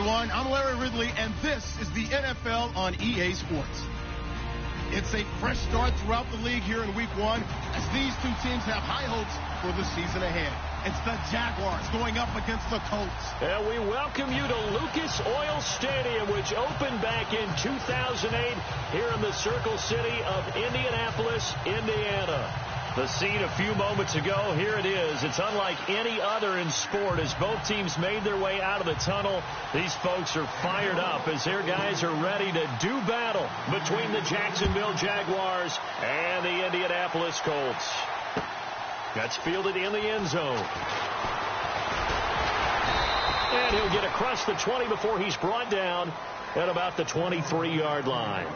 everyone. I'm Larry Ridley, and this is the NFL on EA Sports. It's a fresh start throughout the league here in Week 1 as these two teams have high hopes for the season ahead. It's the Jaguars going up against the Colts. And we welcome you to Lucas Oil Stadium, which opened back in 2008 here in the Circle City of Indianapolis, Indiana. The scene a few moments ago, here it is. It's unlike any other in sport as both teams made their way out of the tunnel. These folks are fired up as their guys are ready to do battle between the Jacksonville Jaguars and the Indianapolis Colts. That's fielded in the end zone. And he'll get across the 20 before he's brought down at about the 23-yard line.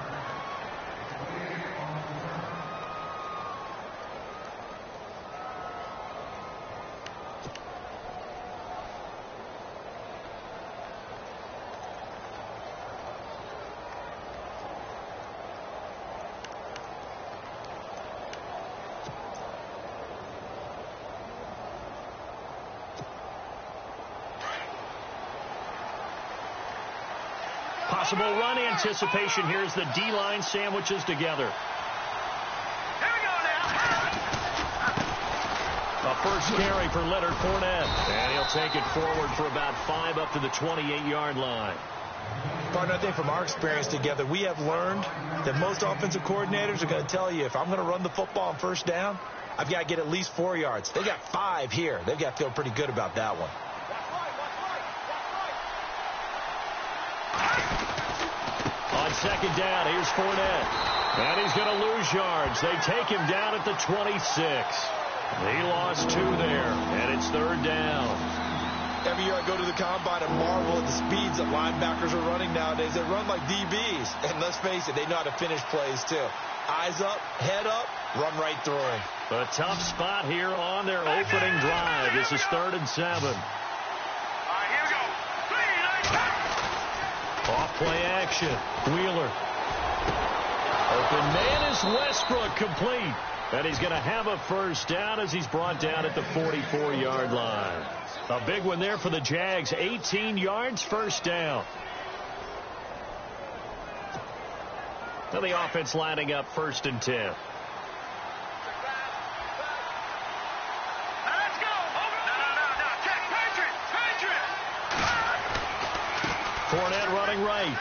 Possible run anticipation. Here's the D-line sandwiches together. Here we go now. A first carry for Leonard Fournette. And he'll take it forward for about 5 up to the 28-yard line. Partner, I think from our experience together, we have learned that most offensive coordinators are going to tell you, if I'm going to run the football on first down, I've got to get at least 4 yards. They got 5 here. They've got to feel pretty good about that one. On second down, here's Fournette. And he's going to lose yards. They take him down at the 26. He lost 2 there, and it's third down. Every year I go to the combine and marvel at the speeds that linebackers are running nowadays. They run like DBs. And let's face it, they know how to finish plays too. Eyes up, head up, run right through him. A tough spot here on their opening drive. This is 3rd and 7. Off-play action. Wheeler. Open man is Westbrook, complete. And he's going to have a first down as he's brought down at the 44-yard line. A big one there for the Jags. 18 yards, first down. Now the offense lining up 1st and 10. Fournette running right.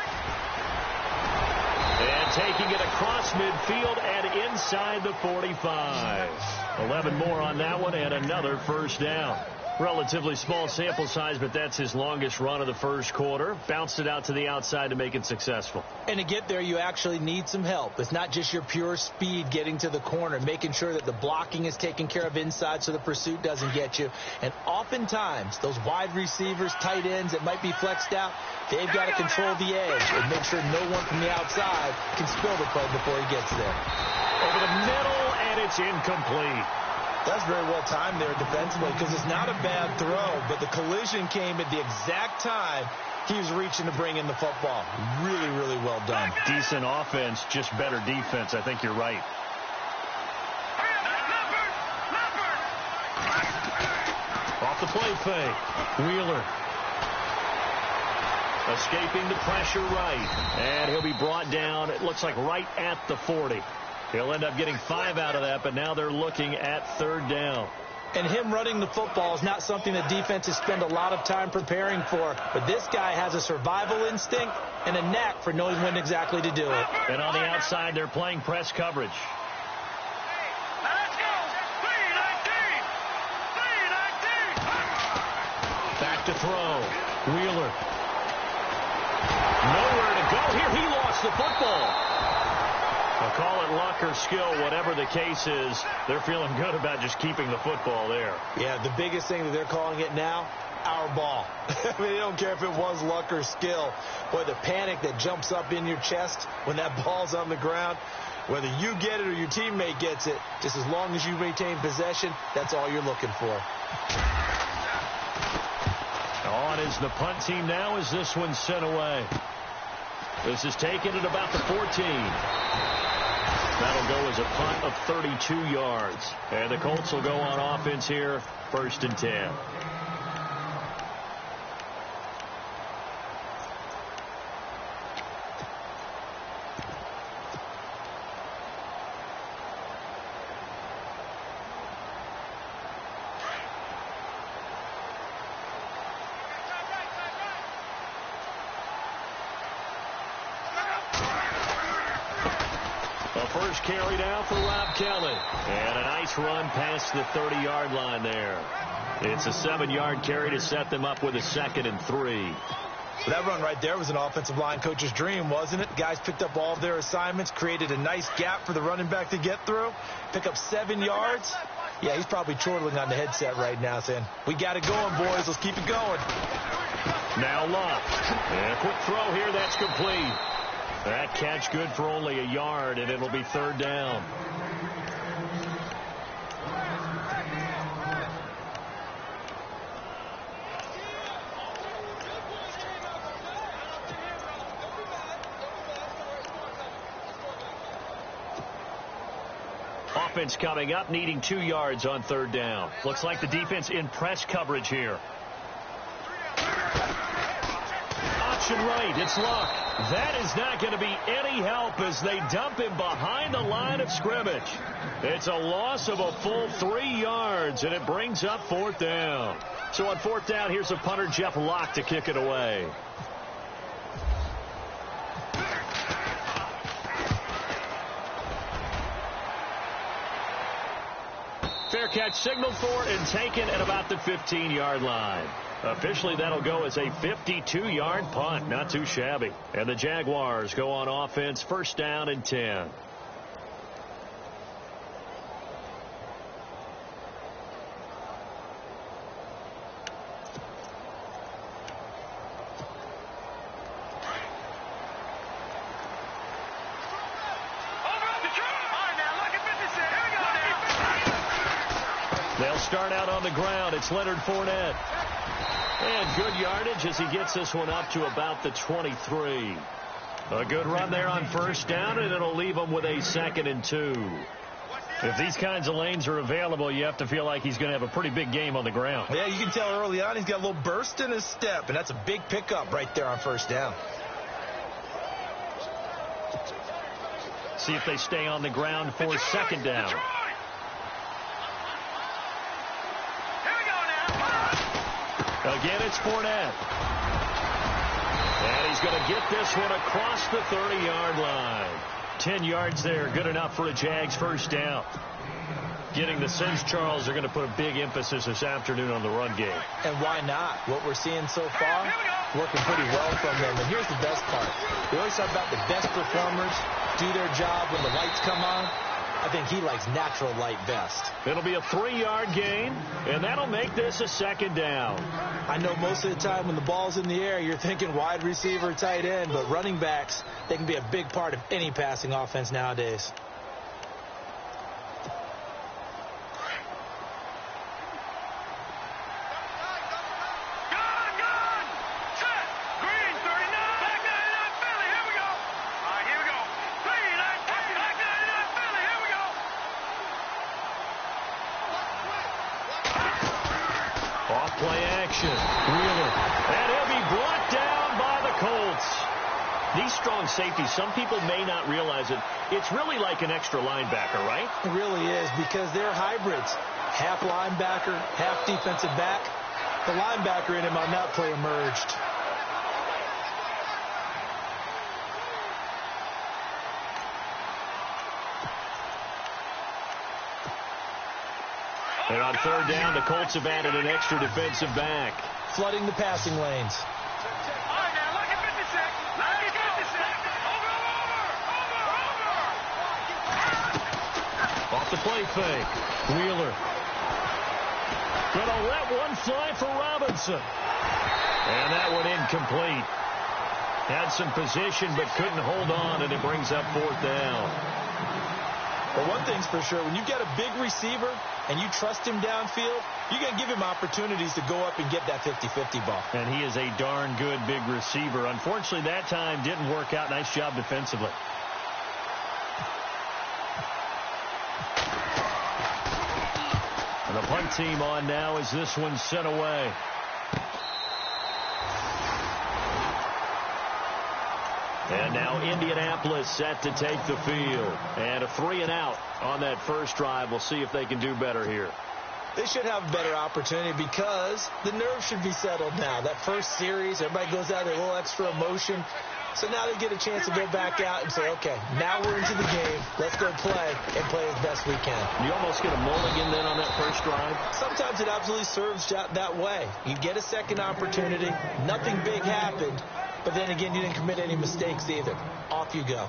And taking it across midfield and inside the 45. 11 more on that one and another first down. Relatively small sample size, but that's his longest run of the first quarter. Bounced it out to the outside to make it successful. And to get there, you actually need some help. It's not just your pure speed getting to the corner, making sure that the blocking is taken care of inside so the pursuit doesn't get you. And oftentimes, those wide receivers, tight ends that might be flexed out, they've got to control the edge and make sure no one from the outside can spill the play before he gets there. Over the middle, and it's incomplete. That's very well timed there defensively because it's not a bad throw, but the collision came at the exact time he was reaching to bring in the football. Really, really well done. Decent offense, just better defense. I think you're right. Off the play fake. Wheeler. Escaping the pressure right. And he'll be brought down, it looks like right at the 40. He'll end up getting 5 out of that, but now they're looking at 3rd down. And him running the football is not something that defenses spend a lot of time preparing for. But this guy has a survival instinct and a knack for knowing when exactly to do it. And on the outside, they're playing press coverage. Back to throw. Wheeler. Nowhere to go here. He lost the football. I'll call it luck or skill, whatever the case is. They're feeling good about just keeping the football there. Yeah, the biggest thing that they're calling it now, our ball. I mean, they don't care if it was luck or skill. Boy, the panic that jumps up in your chest when that ball's on the ground, whether you get it or your teammate gets it, just as long as you maintain possession, that's all you're looking for. On is the punt team now as this one's sent away. This is taken at about the 14. That'll go as a punt of 32 yards. And the Colts will go on offense here, 1st and 10. first carry now for Rob Kelly. And a nice run past the 30-yard line there. It's a 7-yard carry to set them up with a 2nd and 3. Well, that run right there was an offensive line coach's dream, wasn't it? Guys picked up all of their assignments, created a nice gap for the running back to get through, pick up 7 yards. Yeah, he's probably chortling on the headset right now saying, we got it going, boys. Let's keep it going. Now Luck. And a quick throw here. That's complete. That catch good for only a yard, and it'll be 3rd down. Offense coming up, needing 2 yards on 3rd down. Looks like the defense in press coverage here. Option right, it's Luck. That is not going to be any help as they dump him behind the line of scrimmage. It's a loss of a full 3 yards, and it brings up 4th down. So on 4th down, here's a punter, Jeff Locke, to kick it away. Fair catch signaled for and taken at about the 15-yard line. Officially, that'll go as a 52-yard punt. Not too shabby. And the Jaguars go on offense, 1st down and 10. They'll start out on the ground. It's Leonard Fournette. And good yardage as he gets this one up to about the 23. A good run there on 1st down, and it'll leave him with a 2nd and 2. If these kinds of lanes are available, you have to feel like he's going to have a pretty big game on the ground. Yeah, you can tell early on he's got a little burst in his step, and that's a big pickup right there on 1st down. See if they stay on the ground for 2nd down. Again, it's Fournette. And he's going to get this one across the 30-yard line. 10 yards there, good enough for a Jags 1st down. Getting the sense Charles are going to put a big emphasis this afternoon on the run game. And why not? What we're seeing so far, working pretty well from them. And here's the best part. We always talk about the best performers do their job when the lights come on. I think he likes natural light best. It'll be a 3-yard gain, and that'll make this a 2nd down. I know most of the time when the ball's in the air, you're thinking wide receiver, tight end, but running backs, they can be a big part of any passing offense nowadays. Play action. Wheeler. And he'll be brought down by the Colts. These strong safeties, some people may not realize it. It's really like an extra linebacker, right? It really is, because they're hybrids. Half linebacker, half defensive back. The linebacker in him on that play emerged. And on 3rd down, the Colts have added an extra defensive back. Flooding the passing lanes. All right, now, look at 56. Look at 56. Over. Off the play fake. Wheeler. Gonna let one fly for Robinson. And that one incomplete. Had some position but couldn't hold on, and it brings up 4th down. But one thing's for sure, when you've got a big receiver and you trust him downfield, you're going to give him opportunities to go up and get that 50-50 ball. And he is a darn good big receiver. Unfortunately, that time didn't work out. Nice job defensively. And the punt team on now as this one's sent away. And now Indianapolis set to take the field. And a 3-and-out on that first drive. We'll see if they can do better here. They should have a better opportunity because the nerves should be settled now. That first series, everybody goes out with a little extra emotion. So now they get a chance to go back out and say, okay, now we're into the game. Let's go play and play as best we can. You almost get a mulligan then on that first drive? Sometimes it absolutely serves that way. You get a second opportunity. Nothing big happened. But then again, you didn't commit any mistakes either. Off you go.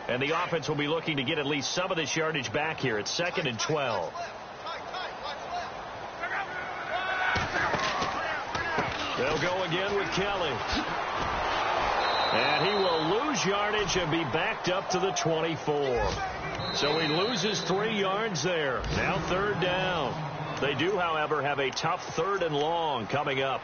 And the offense will be looking to get at least some of this yardage back here. It's 2nd and 12. They'll go again with Kelly. And he will lose yardage and be backed up to the 24. So he loses 3 yards there. Now 3rd down. They do, however, have a tough 3rd and long coming up.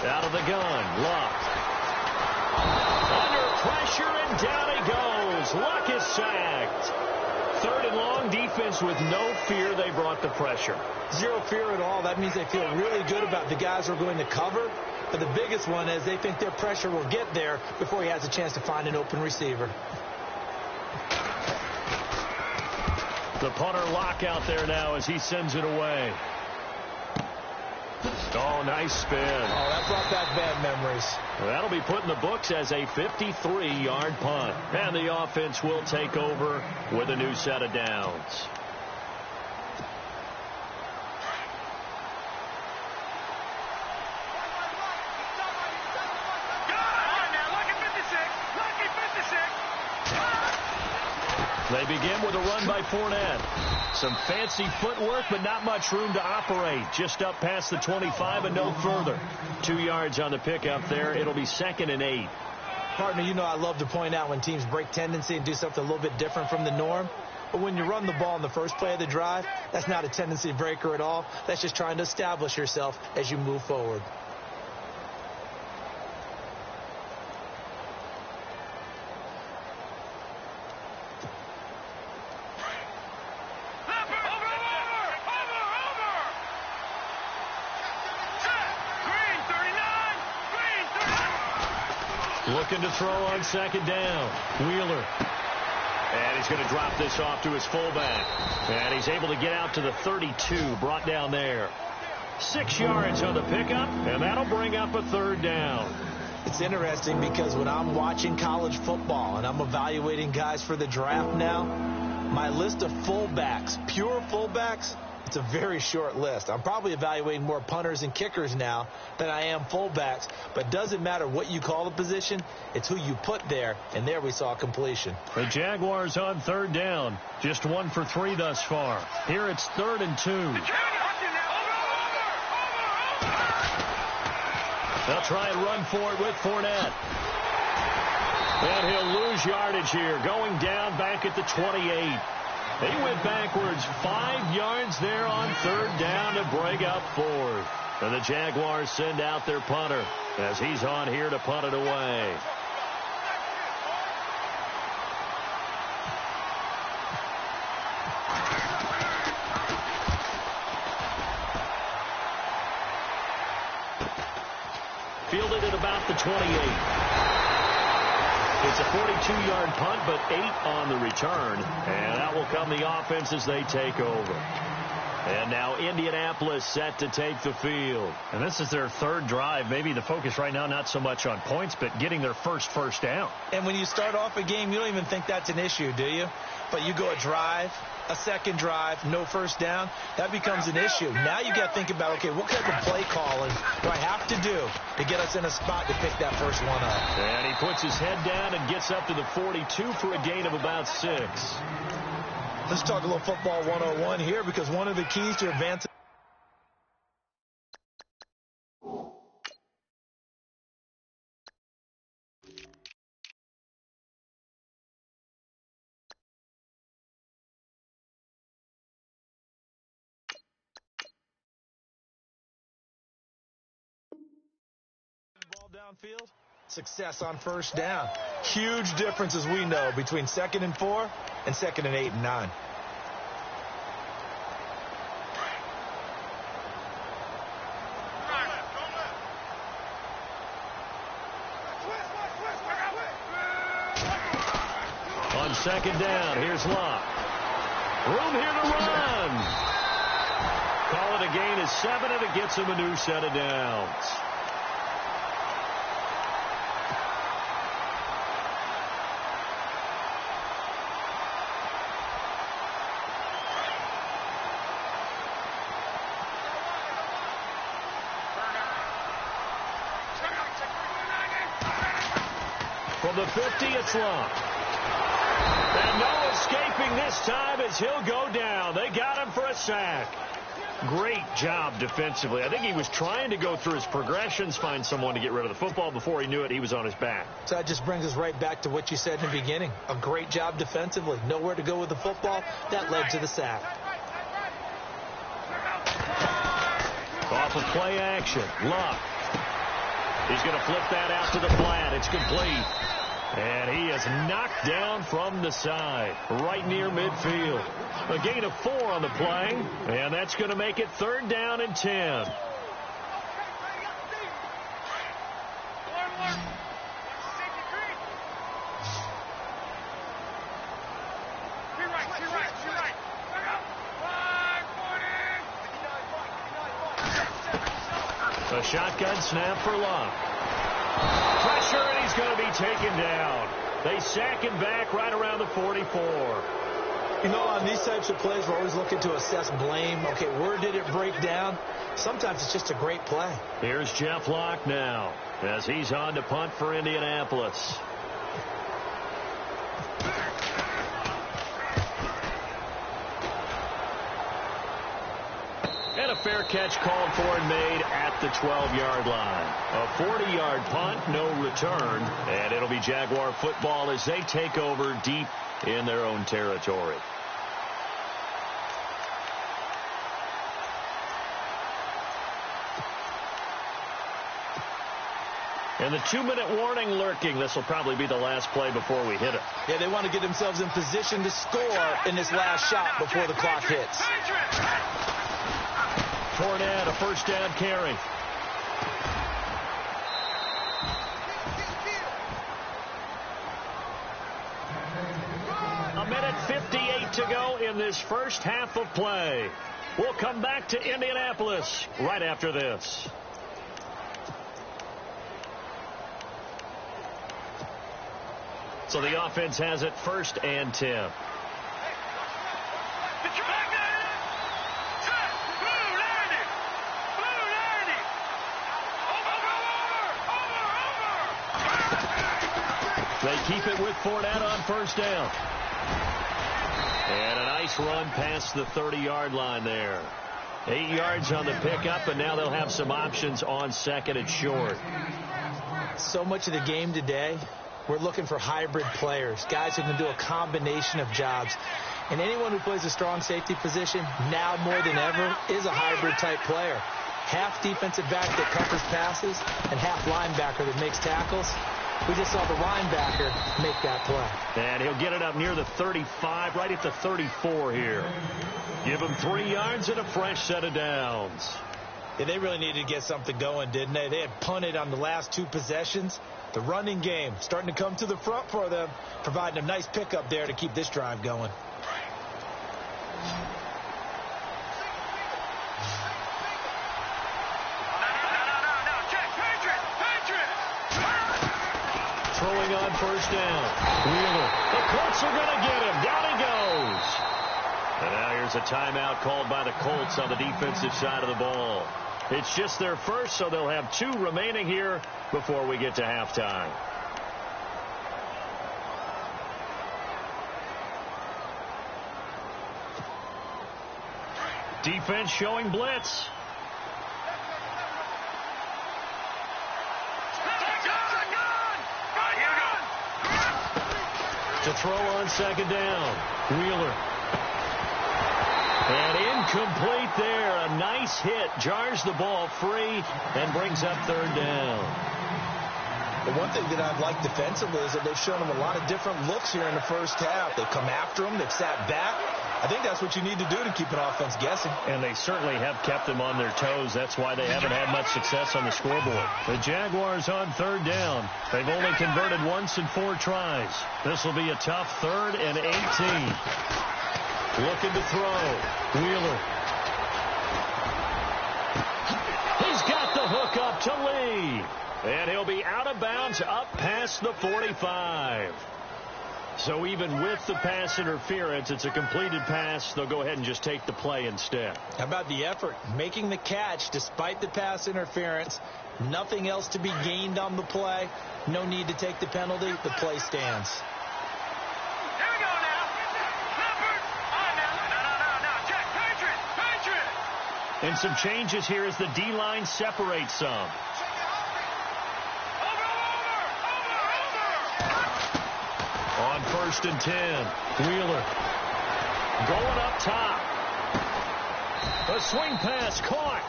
Out of the gun, Luck. Under pressure, and down he goes. Luck is sacked. 3rd and long, defense with no fear. They brought the pressure. Zero fear at all. That means they feel really good about the guys who are going to cover. But the biggest one is they think their pressure will get there before he has a chance to find an open receiver. The punter Lock out there now as he sends it away. Oh, nice spin. Oh, that brought back bad memories. That'll be put in the books as a 53-yard punt. And the offense will take over with a new set of downs. They begin with a run by Fournette. Some fancy footwork, but not much room to operate. Just up past the 25 and no further. 2 yards on the pickup there. It'll be 2nd and 8. Partner, you know I love to point out when teams break tendency and do something a little bit different from the norm. But when you run the ball in the first play of the drive, that's not a tendency breaker at all. That's just trying to establish yourself as you move forward. Looking to throw on 2nd down. Wheeler. And he's going to drop this off to his fullback. And he's able to get out to the 32, brought down there. 6 yards on the pickup, and that'll bring up a 3rd down. It's interesting because when I'm watching college football and I'm evaluating guys for the draft now, my list of fullbacks, pure fullbacks, it's a very short list. I'm probably evaluating more punters and kickers now than I am fullbacks. But it doesn't matter what you call the position. It's who you put there. And there we saw completion. The Jaguars on 3rd down. Just 1 for 3 thus far. Here it's 3rd and 2. They'll try and run for it with Fournette. And he'll lose yardage here. Going down back at the 28. He went backwards 5 yards there on 3rd down to break up 4th. And the Jaguars send out their punter as he's on here to punt it away. Fielded at about the 28. It's a 42-yard punt, but 8 on the return. And that will come the offense as they take over. And now Indianapolis set to take the field. And this is their 3rd drive. Maybe the focus right now not so much on points, but getting their first down. And when you start off a game, you don't even think that's an issue, do you? But you go a drive, a 2nd drive, no 1st down, that becomes an issue. Now you got to think about, okay, what type of play calling do I have to do to get us in a spot to pick that first one up? And he puts his head down and gets up to the 42 for a gain of about 6. Let's talk a little football 101 here, because one of the keys to advancing downfield, success on first down. Huge difference, as we know, between 2nd and 4 and 2nd and 8 and 9. On 2nd down, here's Locke. Room here to run. Call it a gain of 7, and it gets him a new set of downs. From the 50, it's Locke. And no escaping this time as he'll go down. They got him for a sack. Great job defensively. I think he was trying to go through his progressions, find someone to get rid of the football. Before he knew it, he was on his back. So that just brings us right back to what you said in the beginning. A great job defensively. Nowhere to go with the football. That led to the sack. Off of play action. Locke. He's going to flip that out to the flat. It's complete. And he is knocked down from the side, right near midfield. A gain of 4 on the play, and that's going to make it 3rd down and 10. A shotgun snap for Locke. Pressure, and he's going to be taken down. They sack him back right around the 44. You know, on these types of plays, we're always looking to assess blame. Okay, where did it break down? Sometimes it's just a great play. Here's Jeff Locke now as he's on to punt for Indianapolis. And a fair catch called for and made at the 12-yard line. A 40-yard punt, no return, and it'll be Jaguar football as they take over deep in their own territory. And the 2-minute warning lurking. This will probably be the last play before we hit it. Yeah, they want to get themselves in position to score in this last shot before the clock hits. Fournette, a first down carry. A minute 58 to go in this first half of play. We'll come back to Indianapolis right after this. So the offense has it 1st and 10. They keep it with Fournette on first down. And a nice run past the 30-yard line there. 8 yards on the pickup, and now they'll have some options on 2nd and short. So much of the game today, we're looking for hybrid players, guys who can do a combination of jobs. And anyone who plays a strong safety position, now more than ever, is a hybrid-type player. Half defensive back that covers passes and half linebacker that makes tackles. We just saw the linebacker make that play. And he'll get it up near the 35, right at the 34 here. Give him 3 yards and a fresh set of downs. Yeah, they really needed to get something going, didn't they? They had punted on the last 2 possessions. The running game starting to come to the front for them, providing a nice pickup there to keep this drive going. Throwing on first down. Wheeler. The Colts are going to get him. Down he goes. And now here's a timeout called by the Colts on the defensive side of the ball. It's just their first, so they'll have 2 remaining here before we get to halftime. Defense showing blitz. To throw on 2nd down. Wheeler. And incomplete there. A nice hit. Jars the ball free and brings up 3rd down. The one thing that I've liked defensively is that they've shown them a lot of different looks here in the first half. They've come after them. They've sat back. I think that's what you need to do to keep an offense guessing. And they certainly have kept them on their toes. That's why they haven't had much success on the scoreboard. The Jaguars on third down. They've only converted once in 4 tries. This will be a tough 3rd and 18. Looking to throw. Wheeler. He's got the hook up to Lee. And he'll be out of bounds up past the 45. So even with the pass interference, it's a completed pass. They'll go ahead and just take the play instead. How about the effort? Making the catch despite the pass interference. Nothing else to be gained on the play. No need to take the penalty. The play stands. Here we go now. Clifford. On now. No. Check. Patriot. And some changes here as the D-line separates some. On 1st and 10, Wheeler going up top. A swing pass caught.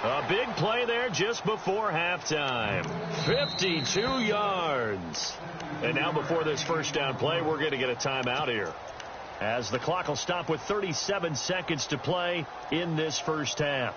A big play there just before halftime. 52 yards. And now before this first down play, we're going to get a timeout here, as the clock will stop with 37 seconds to play in this first half.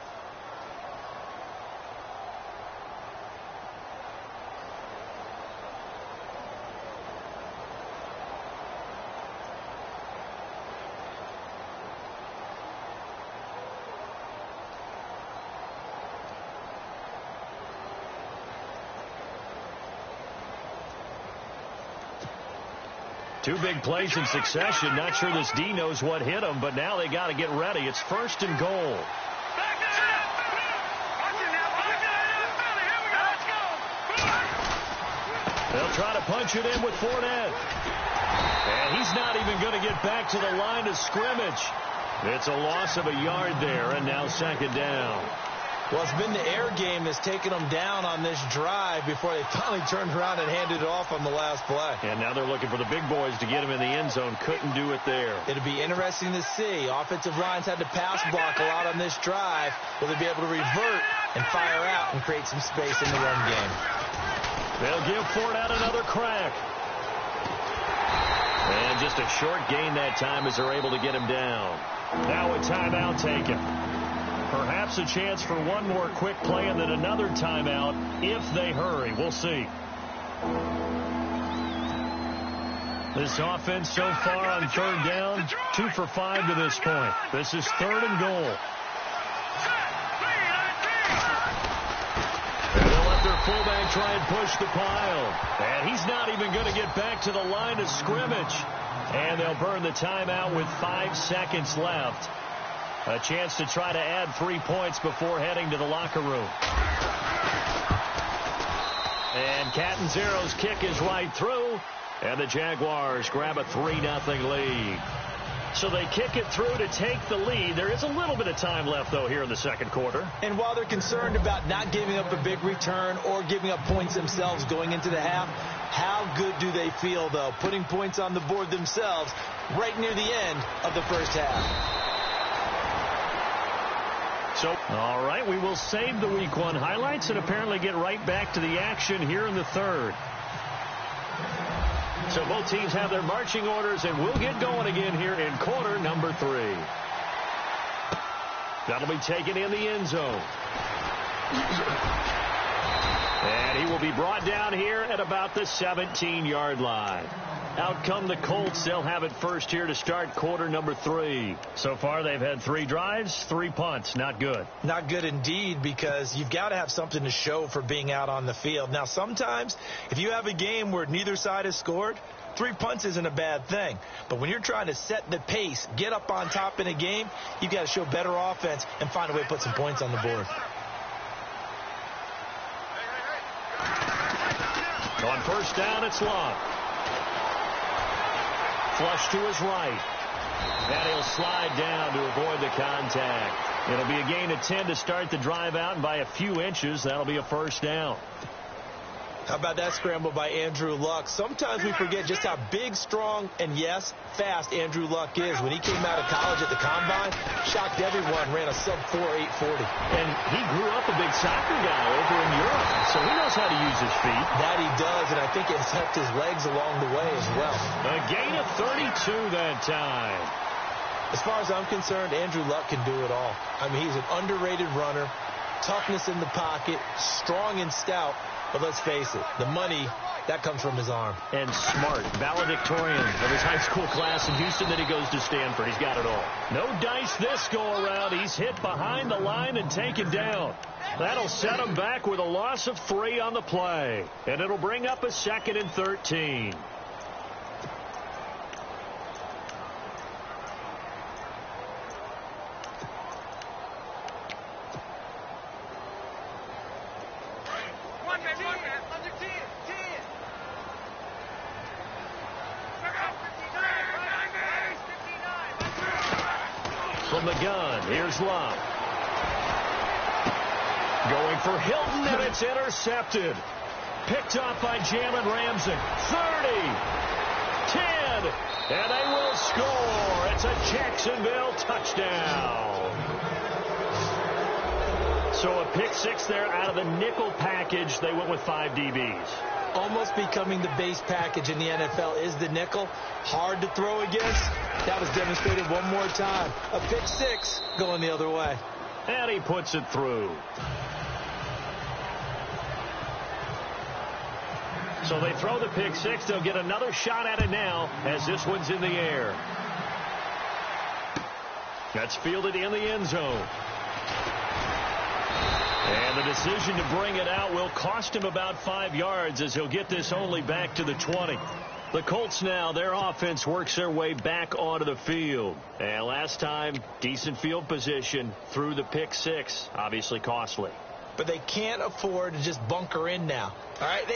Two big plays in succession. Not sure this D knows what hit him, but now they got to get ready. It's 1st and goal. They'll try to punch it in with Fournette. And he's not even going to get back to the line of scrimmage. It's a loss of a yard there, and now 2nd down. Well, it's been the air game that's taken them down on this drive before they finally turned around and handed it off on the last play. And now they're looking for the big boys to get him in the end zone. Couldn't do it there. It'll be interesting to see. Offensive lines had to pass block a lot on this drive. Will they be able to revert and fire out and create some space in the run game? They'll give Fournette another crack. And just a short gain that time as they're able to get him down. Now a timeout taken. Perhaps a chance for one more quick play and then another timeout if they hurry. We'll see. This offense so far on 3rd down, 2 for 5 to this point. This is 3rd and goal. And they'll let their fullback try and push the pile. And he's not even going to get back to the line of scrimmage. And they'll burn the timeout with 5 seconds left. A chance to try to add 3 points before heading to the locker room. And Catanzero's kick is right through. And the Jaguars grab a 3-0 lead. So they kick it through to take the lead. There is a little bit of time left, though, here in the 2nd quarter. And while they're concerned about not giving up a big return or giving up points themselves going into the half, how good do they feel, though, putting points on the board themselves right near the end of the first half? So, all right, we will save the Week 1 highlights and apparently get right back to the action here in the 3rd. So both teams have their marching orders, and we'll get going again here in quarter number 3. That'll be taken in the end zone. And he will be brought down here at about the 17-yard line. Out come the Colts. They'll have it first here to start quarter number 3. So far, they've had 3 drives, 3 punts. Not good. Not good indeed, because you've got to have something to show for being out on the field. Now, sometimes, if you have a game where neither side has scored, 3 punts isn't a bad thing. But when you're trying to set the pace, get up on top in a game, you've got to show better offense and find a way to put some points on the board. On first down, it's Love. Flush to his right. And he'll slide down to avoid the contact. It'll be a gain of 10 to start the drive out, and by a few inches, that'll be a first down. How about that scramble by Andrew Luck? Sometimes we forget just how big, strong, and yes, fast Andrew Luck is. When he came out of college at the Combine, shocked everyone, ran a sub-4 840. And he grew up a big soccer guy over in Europe, so he knows how to use his feet. That he does, and I think it has helped his legs along the way as well. A gain of 32 that time. As far as I'm concerned, Andrew Luck can do it all. I mean, he's an underrated runner, toughness in the pocket, strong and stout. But let's face it, the money, that comes from his arm. And smart, valedictorian of his high school class in Houston. Then he goes to Stanford. He's got it all. No dice this go-around. He's hit behind the line and taken down. That'll set him back with a loss of 3 on the play. And it'll bring up a 2nd and 13. From the gun, here's Love. Going for Hilton, and it's intercepted. Picked off by Jalen Ramsey. 30, 10, and they will score. It's a Jacksonville touchdown. So a pick 6 there out of the nickel package. They went with 5 DBs. Almost becoming the base package in the NFL is the nickel. Hard to throw against. That was demonstrated one more time. A pick 6 going the other way. And he puts it through. So they throw the pick 6. They'll get another shot at it now as this one's in the air. That's fielded in the end zone. And the decision to bring it out will cost him about 5 yards as he'll get this only back to the 20. The Colts now, their offense works their way back onto the field. And last time, decent field position through the pick 6. Obviously costly. But they can't afford to just bunker in now. All right,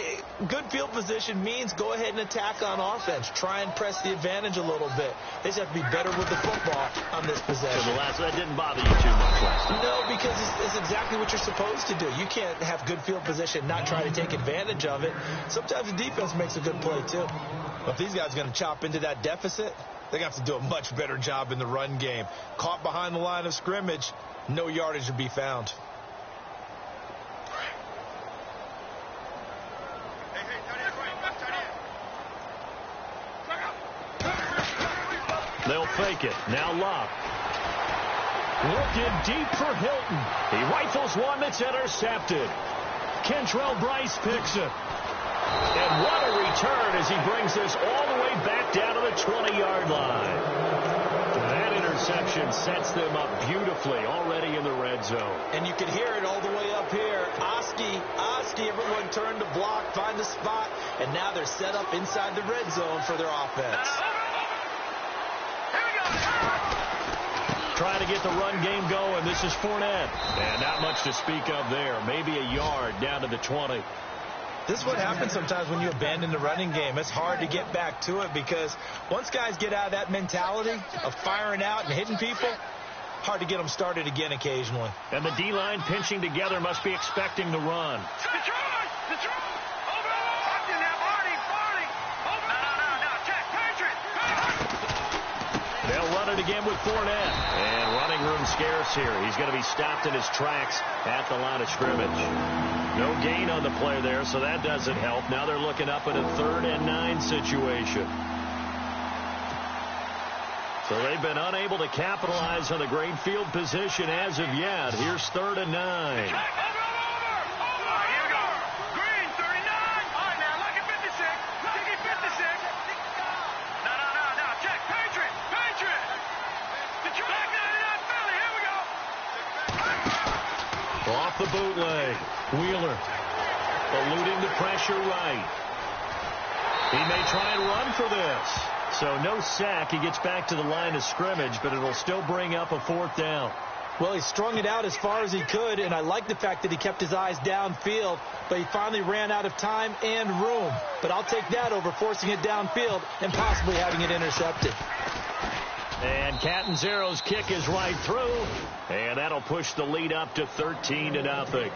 good field position means go ahead and attack on offense. Try and press the advantage a little bit. They just have to be better with the football on this possession. So that didn't bother you too much last time? No, because it's exactly what you're supposed to do. You can't have good field position, not try to take advantage of it. Sometimes the defense makes a good play, too. But if these guys are going to chop into that deficit, they're going to have to do a much better job in the run game. Caught behind the line of scrimmage, no yardage to be found. They'll fake it. Now Love. Looking deep for Hilton. He rifles one that's intercepted. Kentrell Bryce picks it. And what a return as he brings this all the way back down to the 20-yard line. That interception sets them up beautifully already in the red zone. And you can hear it all the way up here. Oski, everyone turned to block, find a spot, and now they're set up inside the red zone for their offense. Trying to get the run game going. This is Fournette. And not much to speak of there. Maybe a yard down to the 20. This is what happens sometimes when you abandon the running game. It's hard to get back to it because once guys get out of that mentality of firing out and hitting people, hard to get them started again occasionally. And the D-line pinching together must be expecting the run. They'll run it again with Fournette. And running room scarce here. He's going to be stopped in his tracks at the line of scrimmage. No gain on the play there, so that doesn't help. Now they're looking up at a 3rd and 9 situation. So they've been unable to capitalize on the great field position as of yet. Here's 3rd and 9. Off the bootleg. Wheeler eluding the pressure right. He may try and run for this. So no sack. He gets back to the line of scrimmage, but it'll still bring up a 4th down. Well, he strung it out as far as he could, and I like the fact that he kept his eyes downfield, but he finally ran out of time and room. But I'll take that over forcing it downfield and possibly having it intercepted. And Catanzaro's kick is right through, and that'll push the lead up to 13-0.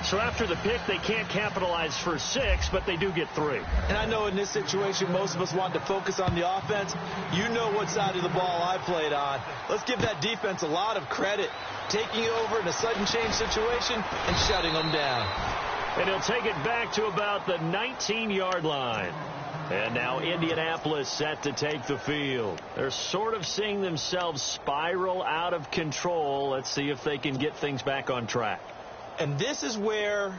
So after the pick, they can't capitalize for 6, but they do get 3. And I know in this situation, most of us want to focus on the offense. You know what side of the ball I played on. Let's give that defense a lot of credit, taking it over in a sudden change situation and shutting them down. And he'll take it back to about the 19-yard line. And now Indianapolis set to take the field. They're sort of seeing themselves spiral out of control. Let's see if they can get things back on track. And this is where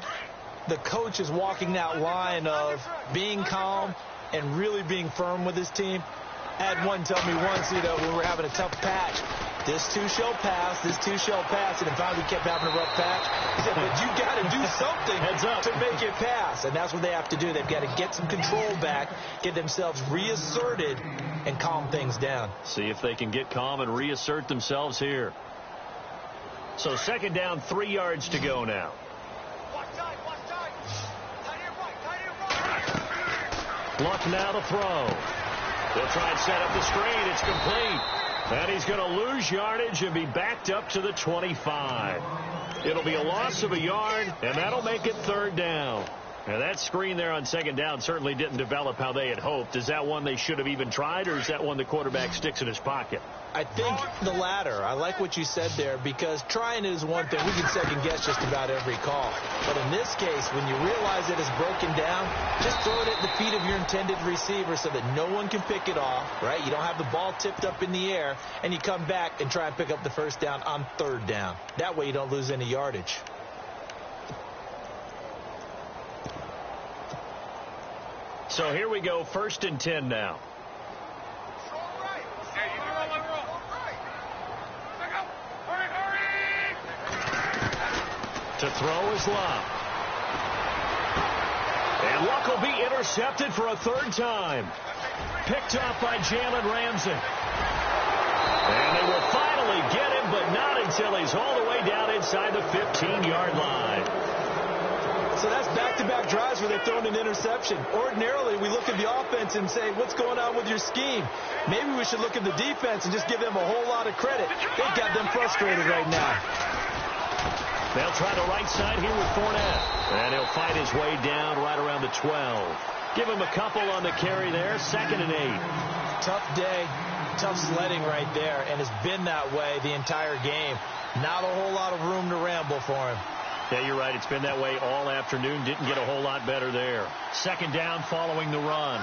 the coach is walking that line of being calm and really being firm with his team. I had one tell me once, when we were having a tough patch, this too shall pass, this too shall pass. And in fact, we kept having a rough patch. He said, but you got to do something to make it pass. And that's what they have to do. They've got to get some control back, get themselves reasserted, and calm things down. See if they can get calm and reassert themselves here. So 2nd down, 3 yards to go now. Luck now to throw. They'll try and set up the screen. It's complete. And he's going to lose yardage and be backed up to the 25. It'll be a loss of a yard, and that'll make it 3rd down. Now, that screen there on 2nd down certainly didn't develop how they had hoped. Is that one they should have even tried, or is that one the quarterback sticks in his pocket? I think the latter. I like what you said there, because trying it is one thing. We can second-guess just about every call. But in this case, when you realize that it's broken down, just throw it at the feet of your intended receiver so that no one can pick it off, right? You don't have the ball tipped up in the air, and you come back and try and pick up the 1st down on 3rd down. That way you don't lose any yardage. So here we go, 1st and 10 now. To throw is Luck. And Luck will be intercepted for a 3rd time. Picked off by Jalen Ramsey. And they will finally get him, but not until he's all the way down inside the 15-yard line. So that's back-to-back drives where they're throwing an interception. Ordinarily, we look at the offense and say, what's going on with your scheme? Maybe we should look at the defense and just give them a whole lot of credit. They've got them frustrated right now. They'll try the right side here with Fournette. And he'll fight his way down right around the 12. Give him a couple on the carry there. 2nd and 8. Tough day, tough sledding right there, and it's been that way the entire game. Not a whole lot of room to ramble for him. Yeah, you're right. It's been that way all afternoon. Didn't get a whole lot better there. 2nd down following the run.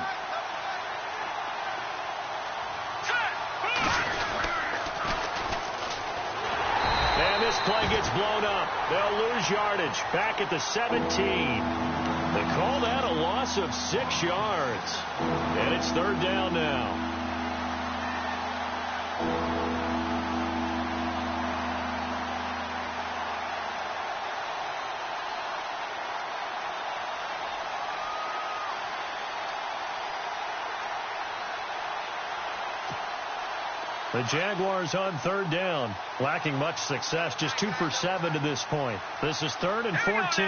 And this play gets blown up. They'll lose yardage. Back at the 17. They call that a loss of 6 yards. And it's 3rd down now. The Jaguars on 3rd down, lacking much success, just 2 for 7 to this point. This is 3rd and 14.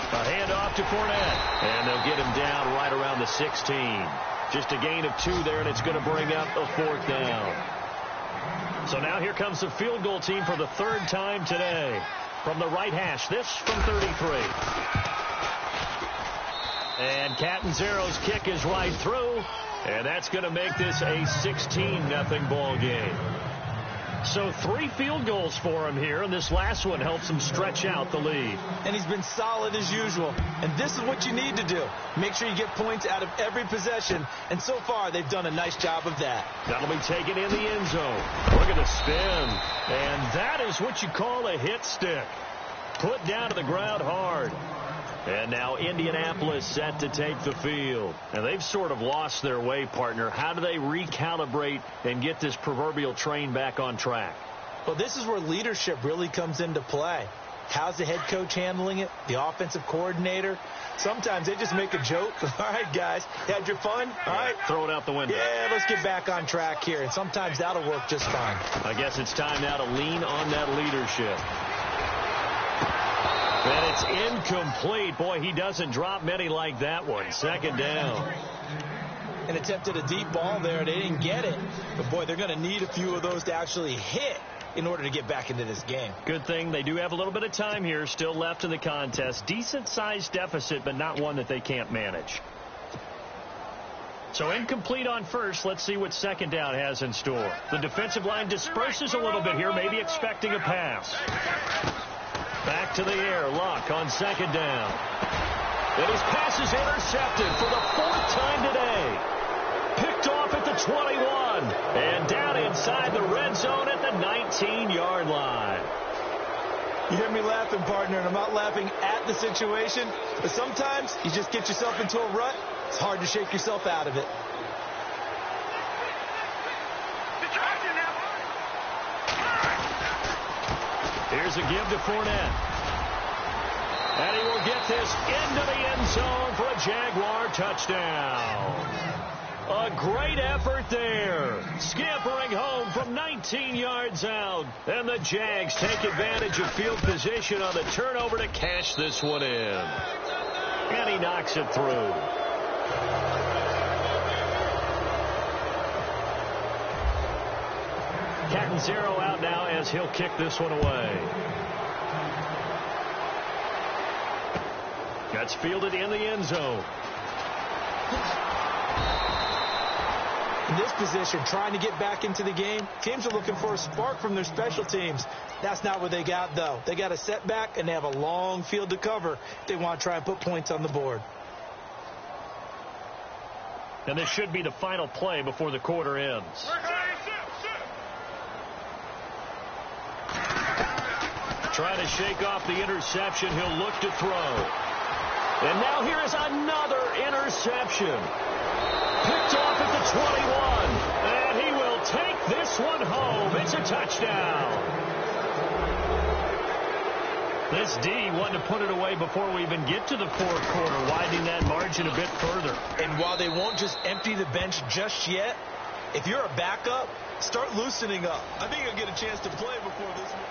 A handoff to Fournette, and they'll get him down right around the 16. Just a gain of 2 there, and it's going to bring up a 4th down. So now here comes the field goal team for the 3rd time today. From the right hash, this from 33. And Catanzaro's kick is right through, and that's going to make this a 16-0 ball game. So 3 field goals for him here, and this last one helps him stretch out the lead. And he's been solid as usual. And this is what you need to do. Make sure you get points out of every possession. And so far, they've done a nice job of that. That'll be taken in the end zone. We're going to spin. And that is what you call a hit stick. Put down to the ground hard. And now Indianapolis set to take the field. And they've sort of lost their way, partner. How do they recalibrate and get this proverbial train back on track? Well, this is where leadership really comes into play. How's the head coach handling it? The offensive coordinator? Sometimes they just make a joke. All right, guys, had your fun? All right. Throw it out the window. Yeah, let's get back on track here. And sometimes that'll work just fine. I guess it's time now to lean on that leadership. And it's incomplete. Boy, he doesn't drop many like that one. 2nd down. And attempted a deep ball there. They didn't get it. But, boy, they're going to need a few of those to actually hit in order to get back into this game. Good thing they do have a little bit of time here still left in the contest. Decent-sized deficit, but not one that they can't manage. So incomplete on first. Let's see what second down has in store. The defensive line disperses a little bit here, maybe expecting a pass. Back to the air. Luck on second down. And his pass is intercepted for the 4th time today. Picked off at the 21. And down inside the red zone at the 19-yard line. You hear me laughing, partner, and I'm not laughing at the situation. But sometimes you just get yourself into a rut. It's hard to shake yourself out of it. Here's a give to Fournette. And he will get this into the end zone for a Jaguar touchdown. A great effort there. Scampering home from 19 yards out. And the Jags take advantage of field position on the turnover to cash this one in. And he knocks it through. Catanzaro out now as he'll kick this one away. That's fielded in the end zone. In this position, trying to get back into the game, teams are looking for a spark from their special teams. That's not what they got, though. They got a setback, and they have a long field to cover. They want to try and put points on the board. And this should be the final play before the quarter ends. Trying to shake off the interception. He'll look to throw. And now here is another interception. Picked off at the 21. And he will take this one home. It's a touchdown. This D wanted to put it away before we even get to the 4th quarter, widening that margin a bit further. And while they won't just empty the bench just yet, if you're a backup, start loosening up. I think you'll get a chance to play before this one.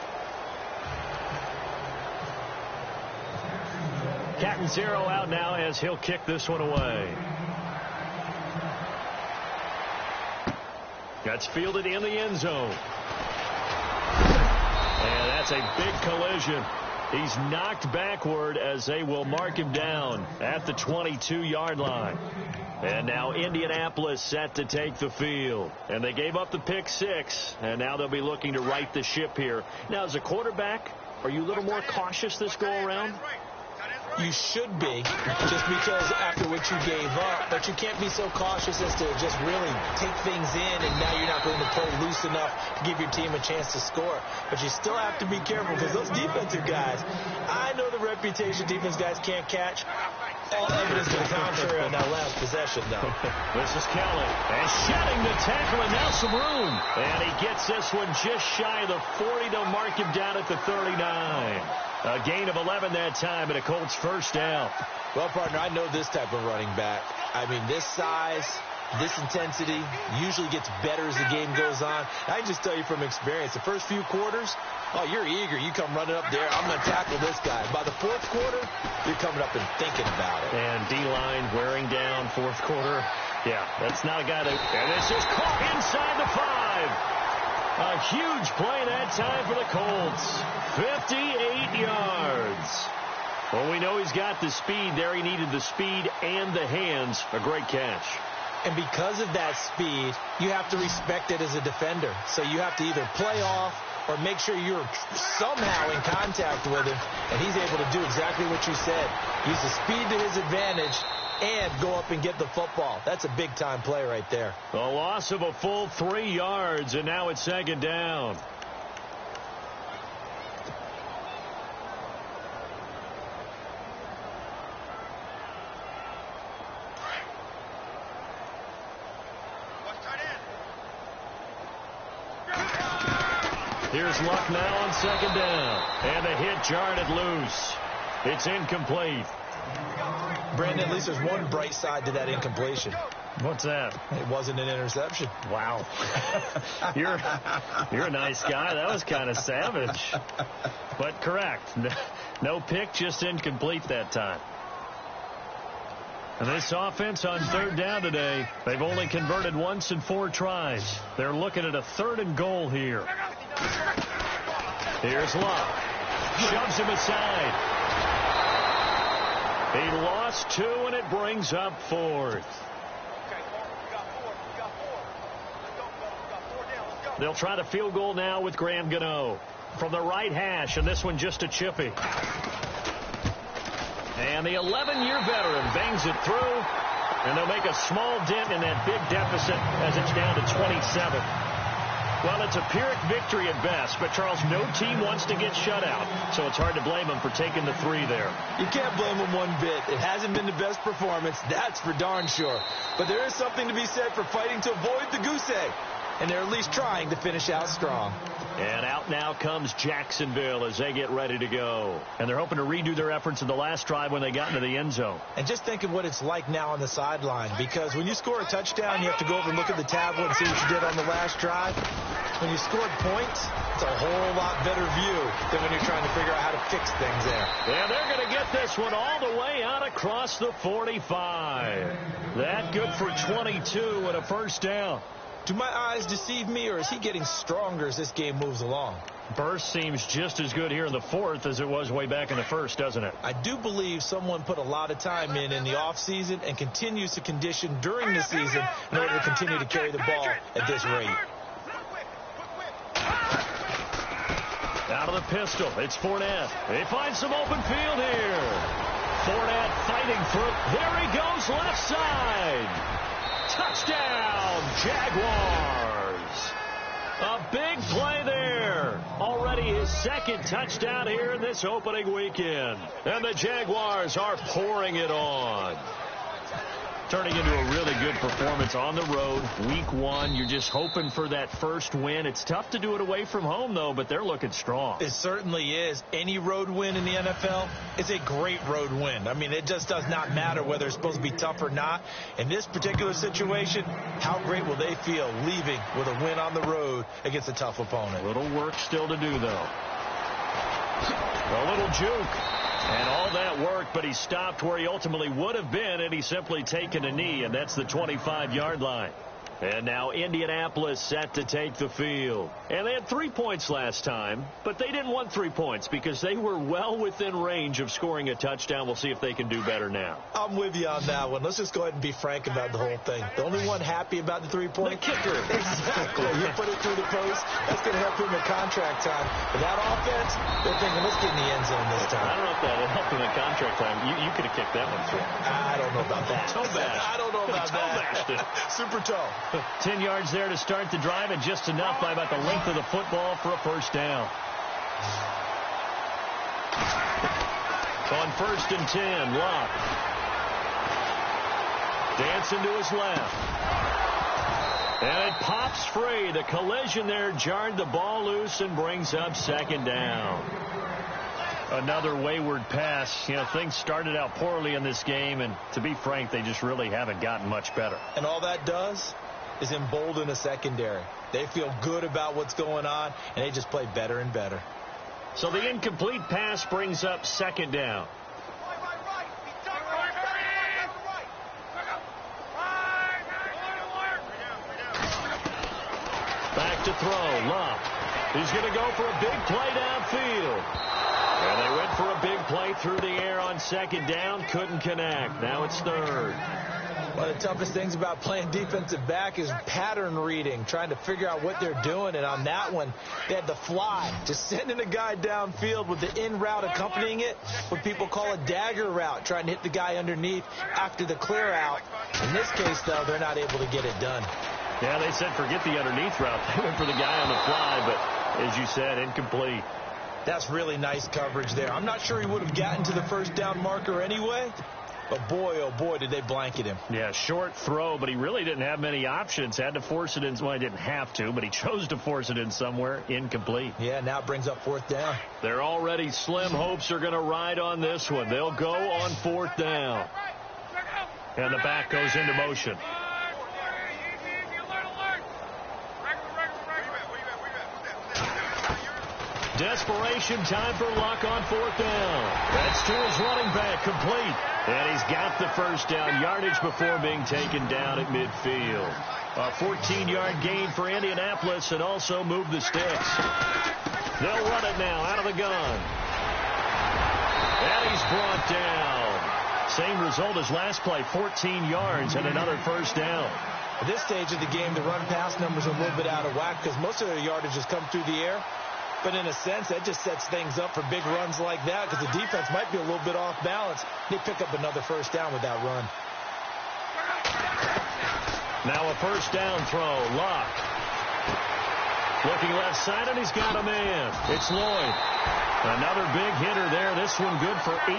Catanzaro out now as he'll kick this one away. That's fielded in the end zone. And that's a big collision. He's knocked backward as they will mark him down at the 22-yard line. And now Indianapolis set to take the field. And they gave up the pick 6, and now they'll be looking to right the ship here. Now, as a quarterback, are you a little more cautious this go-around? You should be, just because after what you gave up, but you can't be so cautious as to just really take things in, and now you're not going to play loose enough to give your team a chance to score. But you still have to be careful, because those defensive guys, I know the reputation defense guys can't catch. All evidence to the contrary on that last possession, though. This is Kelly, and shedding the tackle, and now some room. And he gets this one just shy of the 40 to mark him down at the 39. A gain of 11 that time, and a Colts first down. Well, partner, I know this type of running back. I mean, this size, this intensity usually gets better as the game goes on. I can just tell you from experience, the first few quarters, oh, you're eager. You come running up there. I'm going to tackle this guy. By the 4th quarter, you're coming up and thinking about it. And D-line wearing down 4th quarter. Yeah, that's not a guy that... And it's just caught inside the 5. A huge play that time for the Colts. 58 yards. Well, we know he's got the speed there. He needed the speed and the hands. A great catch. And because of that speed, you have to respect it as a defender. So you have to either play off or make sure you're somehow in contact with him. And he's able to do exactly what you said. Use the speed to his advantage and go up and get the football. That's a big-time play right there. A loss of a full 3 yards, and now it's second down. Here's Luck now on second down. And a hit jarred it loose. It's incomplete. Brandon, at least there's one bright side to that incompletion. What's that? It wasn't an interception. Wow. You're a nice guy. That was kind of savage. But correct. No pick, just incomplete that time. And this offense on 3rd down today, they've only converted once in 4 tries. They're looking at a 3rd and goal here. Here's Love. Shoves him aside. He lost 2, and it brings up 4th. They'll try the field goal now with Graham Gano from the right hash, and this one just a chippy. And the 11-year veteran bangs it through, and they'll make a small dent in that big deficit as it's down to 27. Well, it's a Pyrrhic victory at best, but, Charles, no team wants to get shut out, so it's hard to blame them for taking the 3 there. You can't blame them one bit. It hasn't been the best performance, that's for darn sure. But there is something to be said for fighting to avoid the goose egg, and they're at least trying to finish out strong. And out now comes Jacksonville as they get ready to go. And they're hoping to redo their efforts in the last drive when they got into the end zone. And just think of what it's like now on the sideline, because when you score a touchdown, you have to go over and look at the tablet and see what you did on the last drive. When you scored points, it's a whole lot better view than when you're trying to figure out how to fix things there. And they're going to get this one all the way out across the 45. That good for 22 and a first down. Do my eyes deceive me, or is he getting stronger as this game moves along? Burst seems just as good here in the 4th as it was way back in the 1st, doesn't it? I do believe someone put a lot of time in the offseason and continues to condition during the season in order to continue to carry the ball at this rate. Out of the pistol, it's Fournette. They find some open field here. Fournette fighting for, there he goes, left side. Touchdown, Jaguars. A big play there. Already his 2nd touchdown here in this opening weekend. And the Jaguars are pouring it on. Turning into a really good performance on the road. Week 1, you're just hoping for that first win. It's tough to do it away from home, though, but they're looking strong. It certainly is. Any road win in the NFL is a great road win. I mean, it just does not matter whether it's supposed to be tough or not. In this particular situation, how great will they feel leaving with a win on the road against a tough opponent? A little work still to do, though. A little juke. And all that work, but he stopped where he ultimately would have been, and he's simply taken a knee, and that's the 25-yard line. And now Indianapolis set to take the field. And they had 3 points last time, but they didn't want 3 points because they were well within range of scoring a touchdown. We'll see if they can do better now. I'm with you on that one. Let's just go ahead and be frank about the whole thing. The only one happy about the 3-point? The kicker. Exactly. You put it through the post. That's going to help him in contract time. But that offense, they're thinking, let's get in the end zone this time. I don't know if that helped him in contract time. You could have kicked that one through. I don't know about that. Toe bash. I don't know about that. Super toe. 10 yards there to start the drive, and just enough by about the length of the football for a first down. On 1st and 10, Locke. Dancing to his left. And it pops free. The collision there jarred the ball loose and brings up 2nd down. Another wayward pass. You know, things started out poorly in this game, and to be frank, they just really haven't gotten much better. And all that does is embolden a secondary. They feel good about what's going on, and they just play better and better. So the incomplete pass brings up 2nd down. Back to throw. Love. He's going to go for a big play downfield. And they went for a big play through the air on 2nd down. Couldn't connect. Now it's 3rd. One of the toughest things about playing defensive back is pattern reading, trying to figure out what they're doing. And on that one, they had the fly, just sending a guy downfield with the in route accompanying it, what people call a dagger route, trying to hit the guy underneath after the clear out. In this case, though, they're not able to get it done. Yeah, they said forget the underneath route. They went for the guy on the fly, but as you said, incomplete. That's really nice coverage there. I'm not sure he would have gotten to the first down marker anyway, but boy, oh boy, did they blanket him. Yeah, short throw, but he really didn't have many options. Had to force it in. Well, he didn't have to, but he chose to force it in somewhere. Incomplete. Yeah, now it brings up 4th down. They're already slim hopes are going to ride on this one. They'll go on 4th down. And the back goes into motion. Desperation time for Luck on 4th down. That's to his running back, complete. And he's got the first down yardage before being taken down at midfield. A 14-yard gain for Indianapolis and also moved the sticks. They'll run it now out of the gun. And he's brought down. Same result as last play, 14 yards and another first down. At this stage of the game, the run-pass numbers are a little bit out of whack because most of their yardage has come through the air. But in a sense, that just sets things up for big runs like that because the defense might be a little bit off balance. They pick up another first down with that run. Now a first down throw. Luck. Looking left side, and he's got a man. It's Lloyd. Another big hitter there. This one good for 18.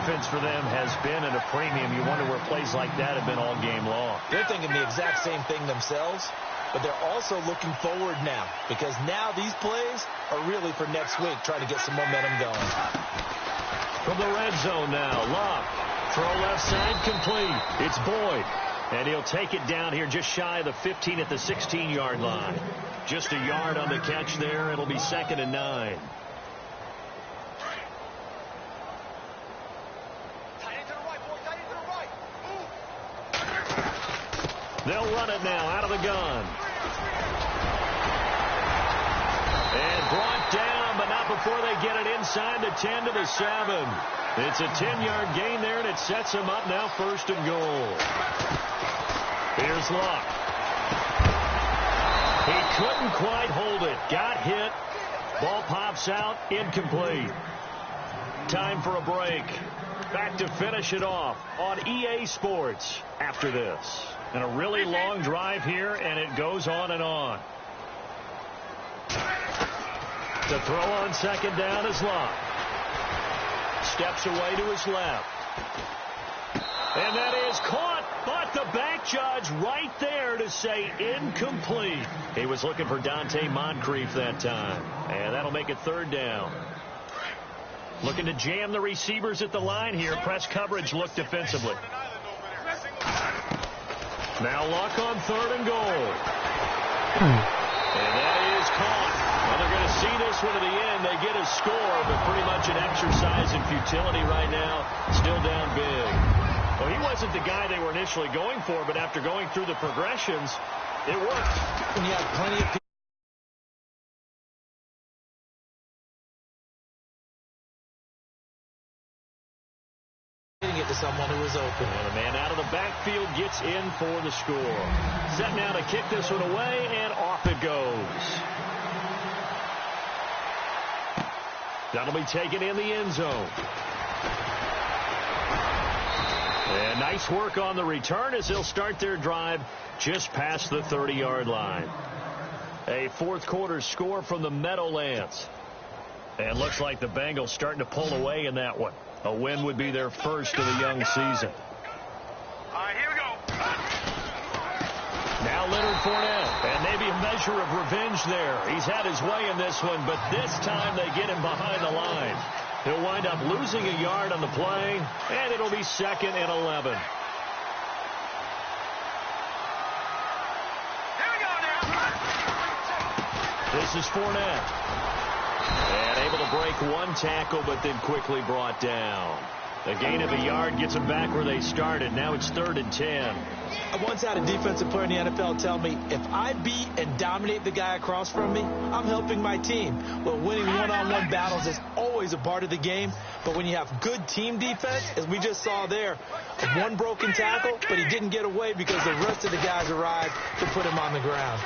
Offense for them has been at a premium. You wonder where plays like that have been all game long. They're thinking the exact same thing themselves, but they're also looking forward now because now these plays are really for next week, trying to get some momentum going. From the red zone now, Luck. Throw left side complete. It's Boyd. And he'll take it down here just shy of the 15 at the 16-yard line. Just a yard on the catch there. It'll be 2nd and 9. They'll run it now out of the gun. And brought down, but not before they get it inside the 10 to the 7. It's a 10-yard gain there, and it sets them up now 1st and goal. Here's Luck. He couldn't quite hold it. Got hit. Ball pops out. Incomplete. Time for a break. Back to finish it off on EA Sports after this. And a really long drive here, and it goes on and on. The throw on 2nd down is Luck. Steps away to his left. And that is caught, but the back judge right there to say incomplete. He was looking for Dante Moncrief that time. And that'll make it 3rd down. Looking to jam the receivers at the line here. Press coverage look defensively. Now Luck on 3rd and goal. And that is caught. Well, they're going to see this one to the end. They get a score, but pretty much an exercise in futility right now. Still down big. Well, he wasn't the guy they were initially going for, but after going through the progressions, it worked. When you have plenty of people getting it to someone who is open. And a man out of the backfield gets in for the score. Set now to kick this one away, and off it goes. That'll be taken in the end zone. And nice work on the return as they'll start their drive just past the 30-yard line. A 4th quarter score from the Meadowlands. And looks like the Bengals starting to pull away in that one. A win would be their first of the young season. All right, here we go. Now Leonard Fournette, and maybe a measure of revenge there. He's had his way in this one, but this time they get him behind the line. He'll wind up losing a yard on the play, and it'll be 2nd and 11. Here we go now. This is Fournette. And able to break one tackle, but then quickly brought down. A gain of a yard gets them back where they started. Now it's 3rd and 10. I once had a defensive player in the NFL tell me, if I beat and dominate the guy across from me, I'm helping my team. Well, winning one-on-one battles is always a part of the game, but when you have good team defense, as we just saw there, one broken tackle, but he didn't get away because the rest of the guys arrived to put him on the ground.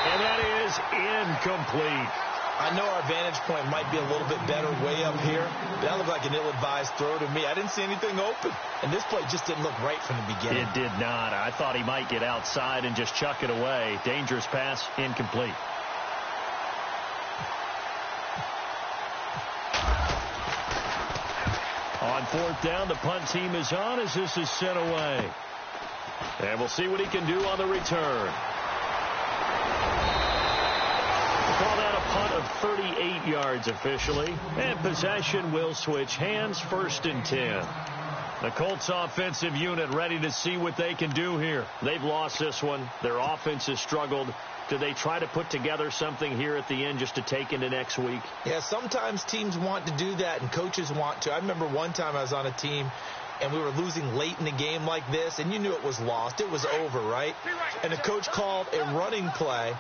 And that is incomplete. I know our vantage point might be a little bit better way up here, but that looked like an ill-advised throw to me. I didn't see anything open, and this play just didn't look right from the beginning. It did not. I thought he might get outside and just chuck it away. Dangerous pass, incomplete. On 4th down, the punt team is on as this is sent away. And we'll see what he can do on the return. Call that a punt of 38 yards officially. And possession will switch hands, 1st and 10. The Colts offensive unit ready to see what they can do here. They've lost this one. Their offense has struggled. Do they try to put together something here at the end just to take into next week? Yeah, sometimes teams want to do that and coaches want to. I remember one time I was on a team and we were losing late in the game like this, and you knew it was lost. It was over, right? And the coach called a running play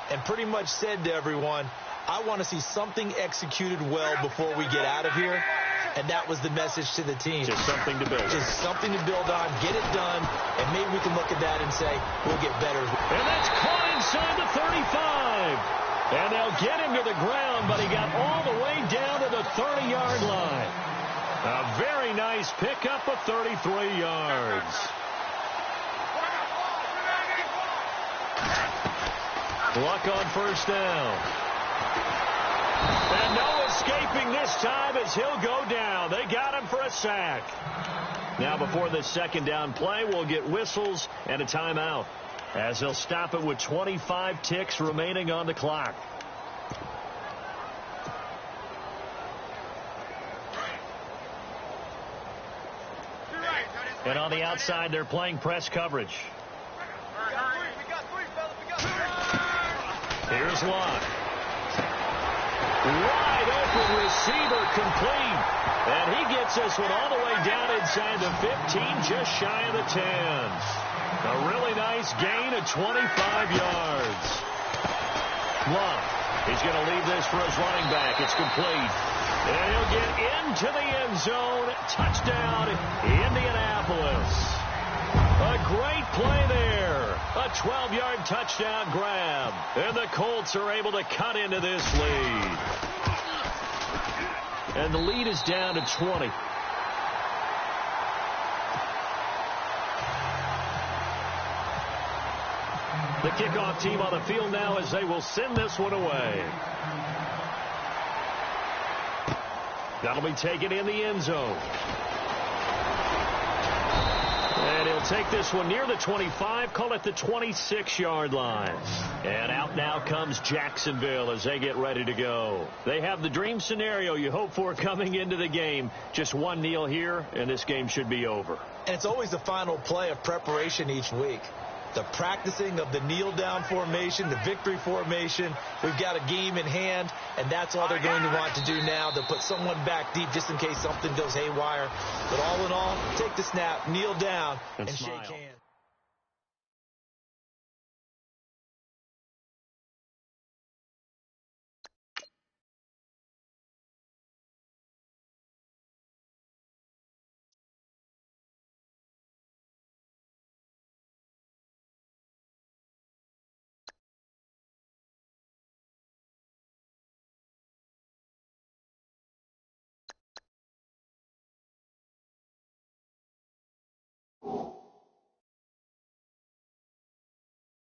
and pretty much said to everyone, I want to see something executed well before we get out of here. And that was the message to the team. Just something to build on. Just something to build on, get it done, and maybe we can look at that and say, we'll get better. And that's caught inside the 35. And they'll get him to the ground, but he got all the way down to the 30-yard line. A very nice pickup of 33 yards. Luck on first down. And no escaping this time as he'll go down. They got him for a sack. Now before the second down play, we'll get whistles and a timeout, as they'll stop it with 25 ticks remaining on the clock. And on the outside, they're playing press coverage. Here's Locke. Wide open receiver complete. And he gets this one all the way down inside the 15, just shy of the 10. A really nice gain of 25 yards. Locke, he's going to leave this for his running back. It's complete. And he'll get into the end zone. Touchdown, Indianapolis. A great play there. A 12-yard touchdown grab. And the Colts are able to cut into this lead. And the lead is down to 20. The kickoff team on the field now as they will send this one away. That'll be taken in the end zone. And he'll take this one near the 25, call it the 26-yard line. And out now comes Jacksonville as they get ready to go. They have the dream scenario you hope for coming into the game. Just one kneel here, and this game should be over. And it's always the final play of preparation each week. The practicing of the kneel-down formation, the victory formation. We've got a game in hand, and that's all they're going to want to do now. They'll put someone back deep just in case something goes haywire. But all in all, take the snap, kneel down, and shake hands.